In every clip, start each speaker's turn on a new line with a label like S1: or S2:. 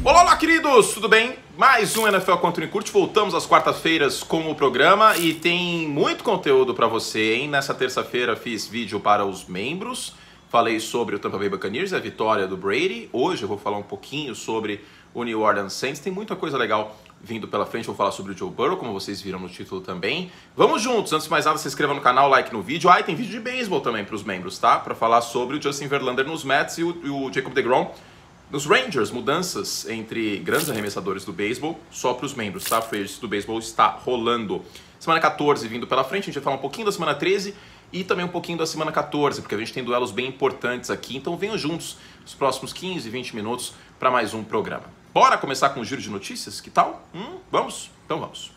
S1: Olá, olá, queridos! Tudo bem? Mais um NFL Contra o Encurte. Voltamos às quartas-feiras com o programa e tem muito conteúdo para você, hein? Nessa terça-feira fiz vídeo para os membros, falei sobre o Tampa Bay Buccaneers, a vitória do Brady. Hoje eu vou falar um pouquinho sobre o New Orleans Saints. Tem muita coisa legal vindo pela frente. Vou falar sobre o Joe Burrow, como vocês viram no título também. Vamos juntos! Antes de mais nada, se inscreva no canal, like no vídeo. Ah, e tem vídeo de beisebol também para os membros, tá? Para falar sobre o Justin Verlander nos Mets e o Jacob deGrom nos Rangers. Mudanças entre grandes arremessadores do beisebol, só para os membros, tá? Free agency do beisebol está rolando. Semana 14 vindo pela frente, a gente vai falar um pouquinho da semana 13 e também um pouquinho da semana 14, porque a gente tem duelos bem importantes aqui, então venham juntos os próximos 15, 20 minutos para mais um programa. Bora começar com o giro de notícias? Que tal? Vamos? Então vamos.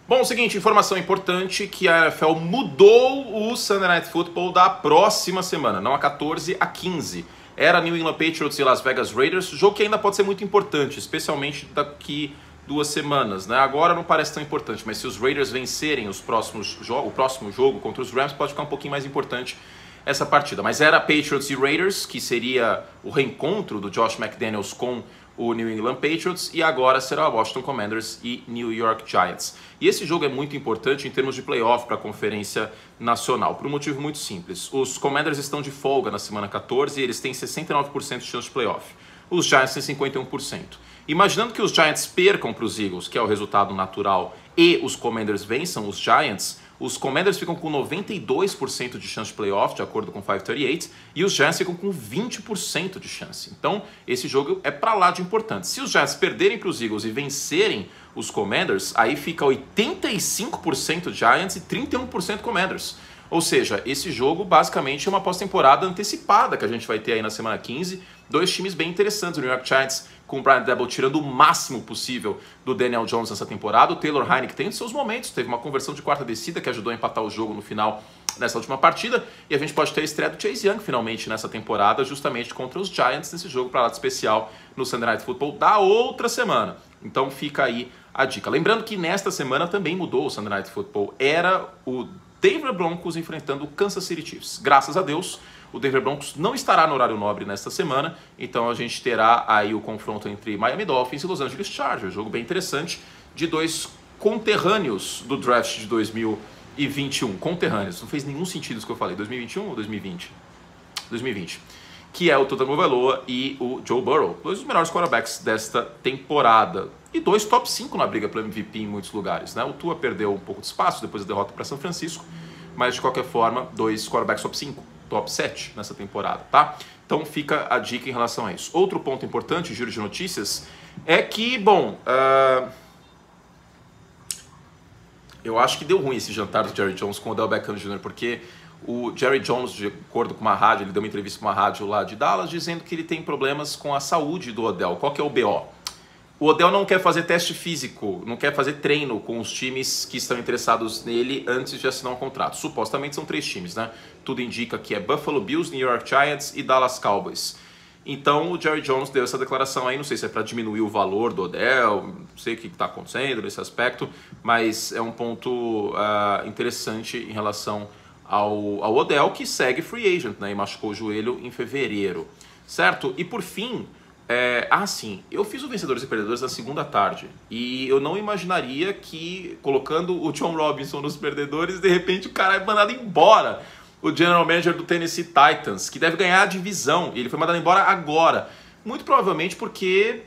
S1: Bom, o seguinte, informação importante, que a NFL mudou o Sunday Night Football da próxima semana, não a 14, a 15. Era New England Patriots e Las Vegas Raiders, jogo que ainda pode ser muito importante, especialmente daqui 2 semanas, né? Agora não parece tão importante, mas se os Raiders vencerem o próximo jogo contra os Rams, pode ficar um pouquinho mais importante essa partida. Mas era Patriots e Raiders, que seria o reencontro do Josh McDaniels com o New England Patriots, e agora será Washington Commanders e New York Giants. E esse jogo é muito importante em termos de playoff para a Conferência Nacional, por um motivo muito simples. Os Commanders estão de folga na semana 14 e eles têm 69% de chance de playoff. Os Giants têm 51%. Imaginando que os Giants percam para os Eagles, que é o resultado natural, e os Commanders vençam os Giants, os Commanders ficam com 92% de chance de playoff, de acordo com 538, e os Giants ficam com 20% de chance. Então, esse jogo é pra lá de importante. Se os Giants perderem para os Eagles e vencerem os Commanders, aí fica 85% Giants e 31% Commanders. Ou seja, esse jogo basicamente é uma pós-temporada antecipada que a gente vai ter aí na semana 15. Dois times bem interessantes, o New York Giants com o Brian Daboll tirando o máximo possível do Daniel Jones nessa temporada. O Taylor Heinicke tem seus momentos, teve uma conversão de quarta descida que ajudou a empatar o jogo no final dessa última partida. E a gente pode ter a estreia do Chase Young finalmente nessa temporada, justamente contra os Giants, nesse jogo para lá de especial no Sunday Night Football da outra semana. Então fica aí a dica. Lembrando que nesta semana também mudou o Sunday Night Football. Era o Denver Broncos enfrentando o Kansas City Chiefs. Graças a Deus, o Denver Broncos não estará no horário nobre nesta semana, então a gente terá aí o confronto entre Miami Dolphins e Los Angeles Chargers. Jogo bem interessante de dois conterrâneos do draft de 2021. Conterrâneos, não fez nenhum sentido isso que eu falei. 2021 ou 2020? 2020. Que é o Tua Tagovailoa e o Joe Burrow. Dois dos melhores quarterbacks desta temporada. E dois top 5 na briga pelo MVP em muitos lugares, né? O Tua perdeu um pouco de espaço depois da derrota para São Francisco, mas de qualquer forma, dois quarterbacks top 5, top 7 nessa temporada, tá? Então fica a dica em relação a isso. Outro ponto importante, giro de notícias, é que, bom, eu acho que deu ruim esse jantar do Jerry Jones com o Odell Beckham Jr., porque o Jerry Jones, de acordo com uma rádio, ele deu uma entrevista para uma rádio lá de Dallas, dizendo que ele tem problemas com a saúde do Odell. Qual que é o BO? O Odell não quer fazer teste físico, não quer fazer treino com os times que estão interessados nele antes de assinar um contrato. Supostamente são 3 times, né? Tudo indica que é Buffalo Bills, New York Giants e Dallas Cowboys. Então o Jerry Jones deu essa declaração aí, não sei se é para diminuir o valor do Odell, não sei o que está acontecendo nesse aspecto, mas é um ponto interessante em relação ao Odell, que segue free agent, né? E machucou o joelho em fevereiro, certo? E por fim, sim, eu fiz o Vencedores e Perdedores na segunda tarde e eu não imaginaria que, colocando o John Robinson nos perdedores, de repente o cara é mandado embora. O general manager do Tennessee Titans, que deve ganhar a divisão, e ele foi mandado embora agora. Muito provavelmente porque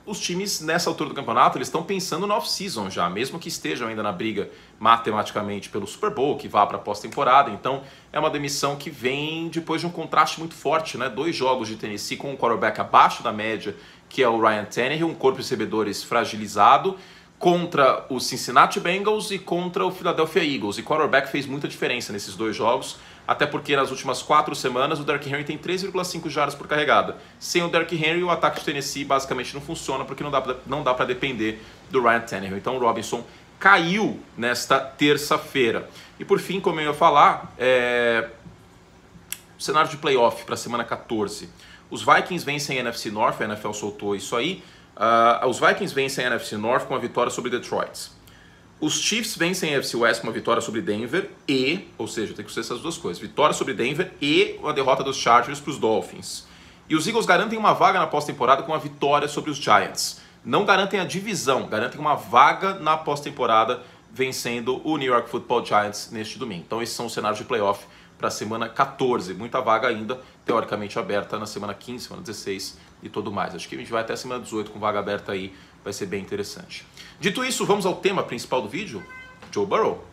S1: os times, nessa altura do campeonato, eles estão pensando na off-season já, mesmo que estejam ainda na briga matematicamente pelo Super Bowl, que vá para a pós-temporada. Então, é uma demissão que vem depois de um contraste muito forte, né? 2 jogos de Tennessee com um quarterback abaixo da média, que é o Ryan Tannehill, um corpo de recebedores fragilizado, contra o Cincinnati Bengals e contra o Philadelphia Eagles. E quarterback fez muita diferença nesses 2 jogos, até porque nas últimas 4 semanas o Derrick Henry tem 3,5 jardas por carregada. Sem o Derrick Henry, o ataque de Tennessee basicamente não funciona, porque não dá para depender do Ryan Tannehill. Então o Robinson caiu nesta terça-feira. E por fim, como eu ia falar, o cenário de playoff para a semana 14. Os Vikings vencem a NFC North, a NFL soltou isso aí. Os Vikings vencem a NFC North com a vitória sobre Detroit. Os Chiefs vencem a NFC West com uma vitória sobre Denver ou seja, tem que ser essas 2 coisas. Vitória sobre Denver e uma derrota dos Chargers para os Dolphins. E os Eagles garantem uma vaga na pós-temporada com a vitória sobre os Giants. Não garantem a divisão, garantem uma vaga na pós-temporada vencendo o New York Football Giants neste domingo. Então esses são os cenários de playoff para a semana 14. Muita vaga ainda, teoricamente aberta na semana 15, semana 16 e tudo mais. Acho que a gente vai até a semana 18 com vaga aberta aí, vai ser bem interessante. Dito isso, vamos ao tema principal do vídeo, Joe Burrow.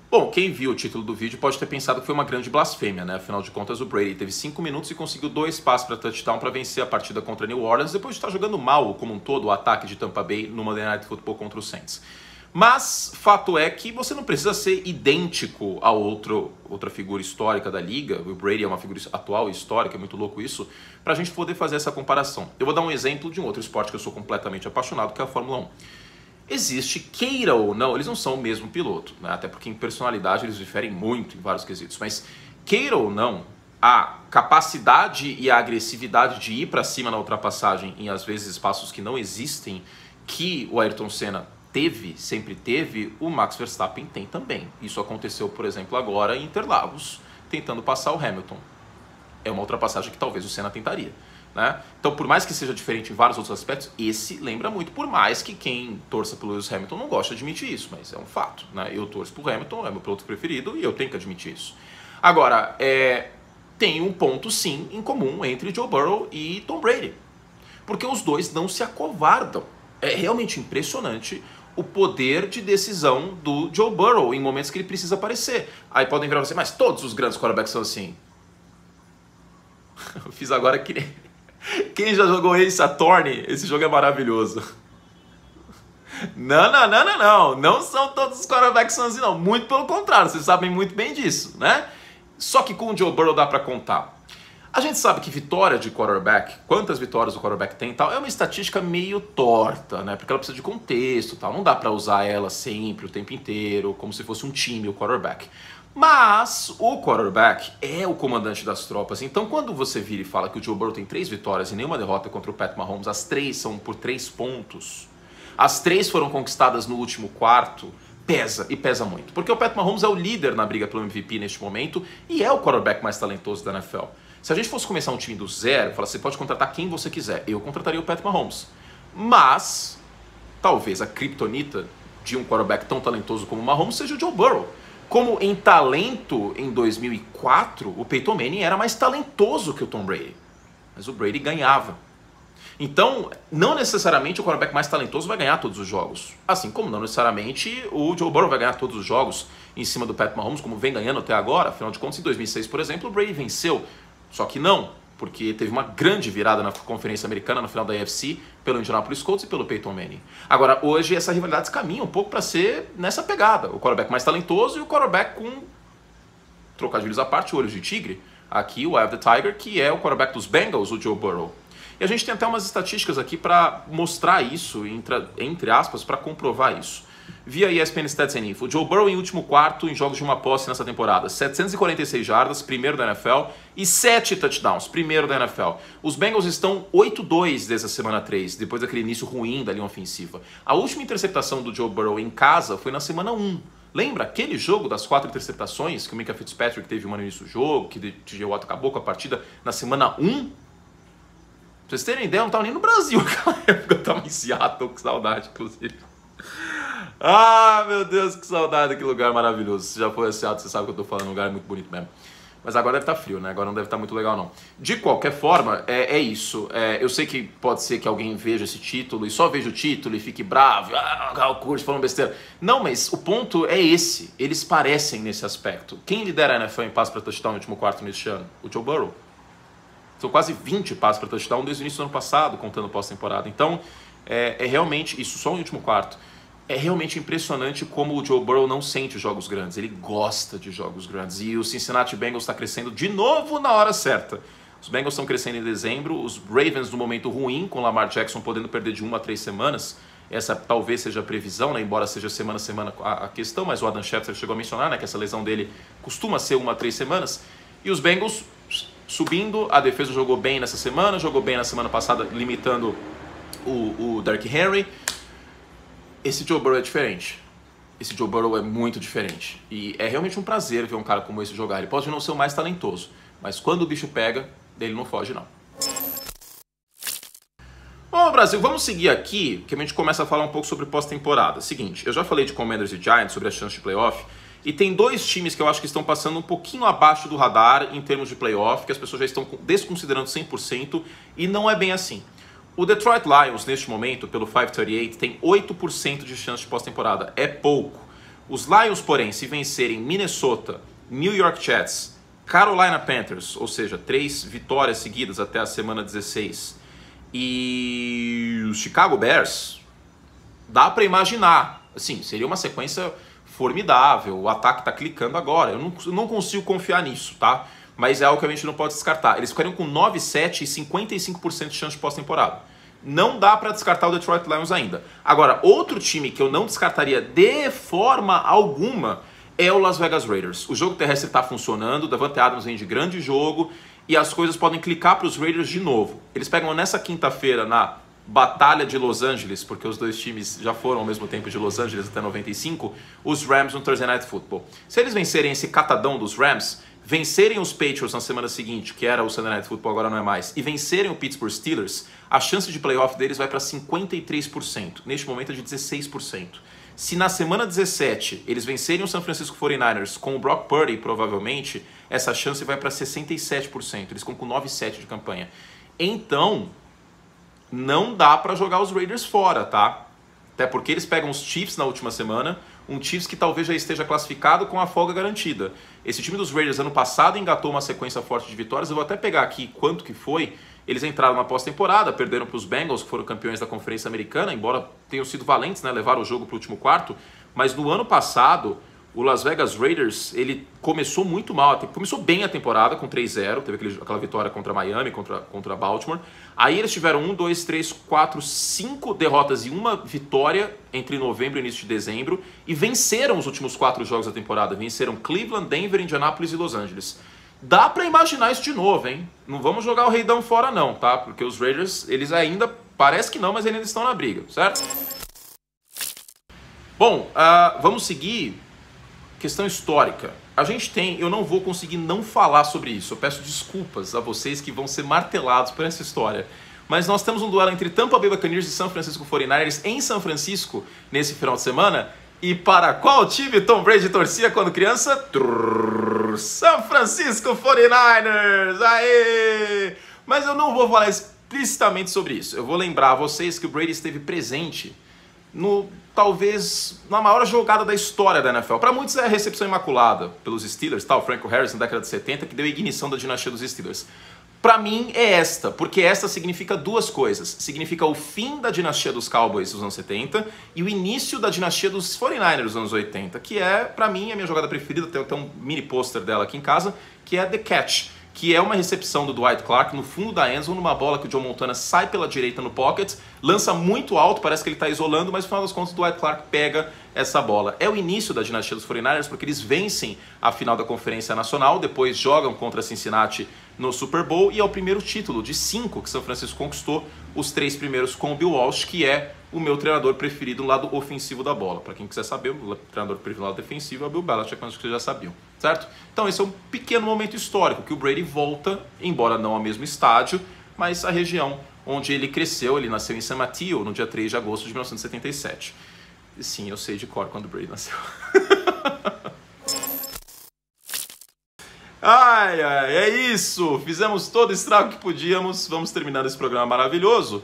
S1: Bom, quem viu o título do vídeo pode ter pensado que foi uma grande blasfêmia, né? Afinal de contas, o Brady teve 5 minutos e conseguiu 2 passes para touchdown para vencer a partida contra New Orleans, depois de estar jogando mal, como um todo, o ataque de Tampa Bay no Monday Night Football contra o Saints. Mas, fato é que você não precisa ser idêntico a outra figura histórica da liga. O Brady é uma figura atual e histórica, é muito louco isso, para a gente poder fazer essa comparação. Eu vou dar um exemplo de um outro esporte que eu sou completamente apaixonado, que é a Fórmula 1. Existe, queira ou não, eles não são o mesmo piloto, né? Até porque em personalidade eles diferem muito em vários quesitos, mas queira ou não, a capacidade e a agressividade de ir para cima na ultrapassagem em às vezes espaços que não existem, que o Ayrton Senna teve, sempre teve, o Max Verstappen tem também. Isso aconteceu, por exemplo, agora em Interlagos, tentando passar o Hamilton. É uma ultrapassagem que talvez o Senna tentaria. Né? Então, por mais que seja diferente em vários outros aspectos, esse lembra muito, por mais que quem torça pelo Lewis Hamilton não goste de admitir isso, mas é um fato. Né? Eu torço pro Hamilton, é meu piloto preferido e eu tenho que admitir isso. Agora, tem um ponto sim em comum entre Joe Burrow e Tom Brady, porque os dois não se acovardam. É realmente impressionante o poder de decisão do Joe Burrow em momentos que ele precisa aparecer. Aí podem virar você, mas todos os grandes quarterbacks são assim. Eu fiz agora que... Quem já jogou Ace Attorney, esse jogo é maravilhoso. Não são todos os quarterbacks são assim, não. Muito pelo contrário, vocês sabem muito bem disso, né? Só que com o Joe Burrow dá pra contar. A gente sabe que vitória de quarterback, quantas vitórias o quarterback tem e tal, é uma estatística meio torta, né? Porque ela precisa de contexto e tal. Não dá pra usar ela sempre, o tempo inteiro, como se fosse um time, o quarterback. Mas o quarterback é o comandante das tropas. Então, quando você vira e fala que o Joe Burrow tem 3 vitórias e nenhuma derrota contra o Pat Mahomes, as 3 são por 3 pontos, as 3 foram conquistadas no último quarto, pesa, e pesa muito. Porque o Pat Mahomes é o líder na briga pelo MVP neste momento e é o quarterback mais talentoso da NFL. Se a gente fosse começar um time do zero, falar, você pode contratar quem você quiser, eu contrataria o Pat Mahomes. Mas, talvez a criptonita de um quarterback tão talentoso como o Mahomes seja o Joe Burrow. Como em talento, em 2004, o Peyton Manning era mais talentoso que o Tom Brady. Mas o Brady ganhava. Então, não necessariamente o quarterback mais talentoso vai ganhar todos os jogos. Assim como não necessariamente o Joe Burrow vai ganhar todos os jogos em cima do Pat Mahomes, como vem ganhando até agora. Afinal de contas, em 2006, por exemplo, o Brady venceu. Só que não, porque teve uma grande virada na Conferência Americana, no final da AFC, pelo Indianapolis Colts e pelo Peyton Manning. Agora, hoje, essa rivalidade caminha um pouco para ser nessa pegada. O quarterback mais talentoso e o quarterback com, trocadilhos à parte, olhos de tigre. Aqui, o Eye of the Tiger, que é o quarterback dos Bengals, o Joe Burrow. E a gente tem até umas estatísticas aqui para mostrar isso, entre aspas, para comprovar isso. Via ESPN Stats and Info, o Joe Burrow em último quarto em jogos de uma posse nessa temporada. 746 jardas, primeiro da NFL, e 7 touchdowns, primeiro da NFL. Os Bengals estão 8-2 desde a semana 3, depois daquele início ruim da linha ofensiva. A última interceptação do Joe Burrow em casa foi na semana 1. Lembra aquele jogo das 4 interceptações que o Minka Fitzpatrick teve uma no início do jogo, que o TJ Watt acabou com a partida na semana 1? Pra vocês terem ideia, eu não estava nem no Brasil naquela época, eu estava em Seattle, que saudade, inclusive. Ah, meu Deus, que saudade daquele lugar maravilhoso. Se já foi a Seattle, você sabe que eu tô falando, um lugar muito bonito mesmo. Mas agora deve estar frio, né? Agora não deve estar muito legal, não. De qualquer forma, é isso. Eu sei que pode ser que alguém veja esse título e só veja o título e fique bravo. Ah, o curso falando besteira. Não, mas o ponto é esse. Eles parecem nesse aspecto. Quem lidera a NFL em passe para touchdown no último quarto neste ano? O Joe Burrow. São quase 20 passes para touchdown desde o início do ano passado, contando pós-temporada. Então, é realmente, isso só no último quarto, é realmente impressionante como o Joe Burrow não sente jogos grandes. Ele gosta de jogos grandes. E o Cincinnati Bengals está crescendo de novo na hora certa. Os Bengals estão crescendo em dezembro. Os Ravens no momento ruim, com Lamar Jackson podendo perder de 1 a 3 semanas. Essa talvez seja a previsão, né? Embora seja semana a semana a questão. Mas o Adam Schefter chegou a mencionar, né, que essa lesão dele costuma ser 1 a 3 semanas. E os Bengals subindo. A defesa jogou bem nessa semana. Jogou bem na semana passada, limitando o Derrick Henry. Esse Joe Burrow é diferente. Esse Joe Burrow é muito diferente. E é realmente um prazer ver um cara como esse jogar. Ele pode não ser o mais talentoso, Mas quando o bicho pega, ele não foge não. Bom, Brasil, vamos seguir aqui, que a gente começa a falar um pouco sobre pós-temporada. Seguinte, eu já falei de Commanders e Giants, sobre a chance de playoff, e tem dois times que eu acho que estão passando um pouquinho abaixo do radar em termos de playoff, que as pessoas já estão desconsiderando 100%, e não é bem assim. O Detroit Lions, neste momento, pelo 538, tem 8% de chance de pós-temporada. É pouco. Os Lions, porém, se vencerem Minnesota, New York Jets, Carolina Panthers, ou seja, 3 vitórias seguidas até a semana 16, e os Chicago Bears, dá para imaginar, assim, seria uma sequência formidável, o ataque tá clicando agora, eu não consigo confiar nisso, tá? Mas é algo que a gente não pode descartar. Eles ficariam com 9-7 e 55% de chance de pós-temporada. Não dá para descartar o Detroit Lions ainda. Agora, outro time que eu não descartaria de forma alguma é o Las Vegas Raiders. O jogo terrestre está funcionando, o Davante Adams vem de grande jogo e as coisas podem clicar para os Raiders de novo. Eles pegam nessa quinta-feira na Batalha de Los Angeles, porque os dois times já foram ao mesmo tempo de Los Angeles até 95, os Rams no Thursday Night Football. Se eles vencerem esse catadão dos Rams, vencerem os Patriots na semana seguinte, que era o Sunday Night Football, agora não é mais, e vencerem o Pittsburgh Steelers, a chance de playoff deles vai para 53%. Neste momento é de 16%. Se na semana 17 eles vencerem o San Francisco 49ers com o Brock Purdy, provavelmente, essa chance vai para 67%. Eles ficam com 9-7 de campanha. Então, não dá para jogar os Raiders fora, tá? Até porque eles pegam os Chiefs na última semana, um Chiefs que talvez já esteja classificado com a folga garantida. Esse time dos Raiders ano passado engatou uma sequência forte de vitórias, eu vou até pegar aqui quanto que foi. Eles entraram na pós-temporada, perderam para os Bengals, que foram campeões da Conferência Americana, embora tenham sido valentes, né, levaram o jogo para o último quarto, mas no ano passado, o Las Vegas Raiders, ele começou muito mal, começou bem a temporada com 3-0, teve aquela vitória contra Miami, contra Baltimore, aí eles tiveram 1, 2, 3, 4, 5 derrotas e uma vitória entre novembro e início de dezembro, e venceram os últimos 4 jogos da temporada, venceram Cleveland, Denver, Indianapolis e Los Angeles. Dá pra imaginar isso de novo, hein? Não vamos jogar o Reidão fora não, tá? Porque os Raiders, eles ainda, parece que não, mas eles ainda estão na briga, certo? Bom, vamos seguir. Questão histórica. A gente tem, eu não vou conseguir não falar sobre isso. Eu peço desculpas a vocês que vão ser martelados por essa história. Mas nós temos um duelo entre Tampa Bay Buccaneers e San Francisco 49ers em São Francisco nesse final de semana. E para qual time Tom Brady torcia quando criança? San Francisco 49ers! Aê! Mas eu não vou falar explicitamente sobre isso. Eu vou lembrar a vocês que o Brady esteve presente talvez na maior jogada da história da NFL. Para muitos é a recepção imaculada pelos Steelers, o Franco Harris na década de 70, que deu a ignição da dinastia dos Steelers. Para mim é esta, porque esta significa duas coisas. Significa o fim da dinastia dos Cowboys dos anos 70 e o início da dinastia dos 49ers dos anos 80, que é, para mim, a minha jogada preferida. Tem até um mini pôster dela aqui em casa, que é The Catch, que é uma recepção do Dwight Clark no fundo da endzone, numa bola que o Joe Montana sai pela direita no pocket, lança muito alto, parece que ele está isolando, mas no final das contas o Dwight Clark pega essa bola. É o início da dinastia dos 49ers, porque eles vencem a final da Conferência Nacional, depois jogam contra Cincinnati no Super Bowl, e é o primeiro título de 5 que São Francisco conquistou, os 3 primeiros com o Bill Walsh, que é o meu treinador preferido no lado ofensivo da bola. Para quem quiser saber, o treinador preferido no lado defensivo é o Bill Belichick, mas vocês já sabiam, certo? Então esse é um pequeno momento histórico, que o Brady volta, embora não ao mesmo estádio, mas a região onde ele cresceu. Ele nasceu em San Mateo no dia 3 de agosto de 1977. E sim, eu sei de cor quando o Brady nasceu. Ai, ai, é isso! Fizemos todo o estrago que podíamos. Vamos terminando esse programa maravilhoso.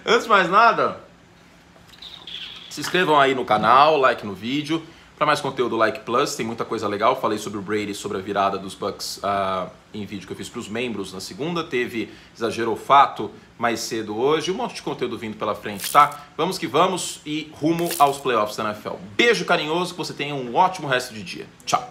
S1: Antes de mais nada, se inscrevam aí no canal, like no vídeo. Para mais conteúdo, Like Plus, tem muita coisa legal. Falei sobre o Brady, sobre a virada dos Bucks em vídeo que eu fiz para os membros na segunda. Teve Exagero ou Fato mais cedo hoje. Um monte de conteúdo vindo pela frente, tá? Vamos que vamos e rumo aos playoffs da NFL. Beijo carinhoso, que você tenha um ótimo resto de dia. Tchau!